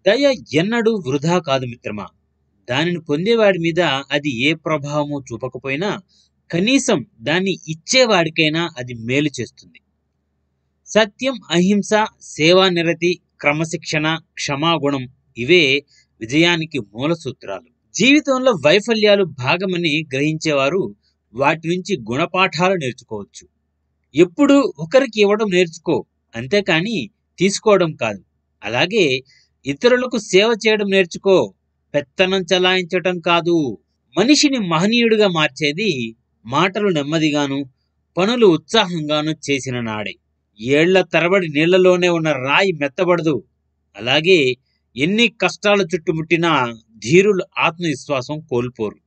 దయ ఎన్నడూ వృధా కాదు మిత్రమా. దానిని పొందేవాడి మీద అది ఏ ప్రభావము చూపకపోయినా కనీసం దాన్ని ఇచ్చేవాడికైనా అది మేలు చేస్తుంది. సత్యం, అహింస, సేవానిరతి, క్రమశిక్షణ, క్షమాగుణం ఇవే విజయానికి మూల సూత్రాలు. జీవితంలో వైఫల్యాలు భాగమని గ్రహించేవారు వాటి నుంచి గుణపాఠాలు నేర్చుకోవచ్చు. ఎప్పుడూ ఒకరికి ఇవ్వడం నేర్చుకో, అంతేకాని తీసుకోవడం కాదు. అలాగే ఇతరులకు సేవ చేయడం నేర్చుకో, పెత్తనం చలాయించటం కాదు. మనిషిని మహనీయుడిగా మార్చేది మాటలు నెమ్మదిగాను, పనులు ఉత్సాహంగాను చేసిన నాడే. ఏళ్ల తరబడి నీళ్లలోనే ఉన్న రాయి మెత్తబడదు. అలాగే ఎన్ని కష్టాలు చుట్టుముట్టినా ధీరులు ఆత్మవిశ్వాసం కోల్పోరు.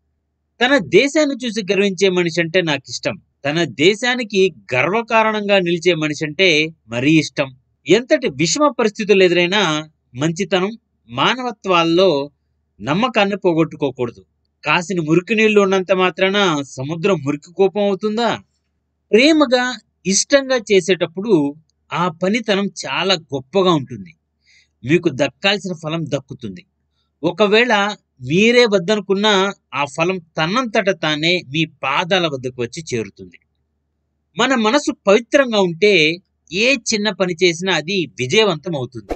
తన దేశాన్ని చూసి గర్వించే మనిషి అంటే నాకు ఇష్టం. తన దేశానికి గర్వకారణంగా నిలిచే మనిషి అంటే మరీ ఇష్టం. ఎంతటి విషమ పరిస్థితులు ఎదురైనా మంచితనం, మానవత్వాల్లో నమ్మకాన్ని పోగొట్టుకోకూడదు. కాసిన మురికి నీళ్లు ఉన్నంత మాత్రాన సముద్రం మురికి కోపం అవుతుందా? ప్రేమగా, ఇష్టంగా చేసేటప్పుడు ఆ పనితనం చాలా గొప్పగా ఉంటుంది. మీకు దక్కాల్సిన ఫలం దక్కుతుంది. ఒకవేళ మీరే వద్దనుకున్నా ఆ ఫలం తన్నంతట తానే మీ పాదాల వద్దకు వచ్చి చేరుతుంది. మన మనసు పవిత్రంగా ఉంటే ఏ చిన్న పని చేసినా అది విజయవంతం అవుతుంది.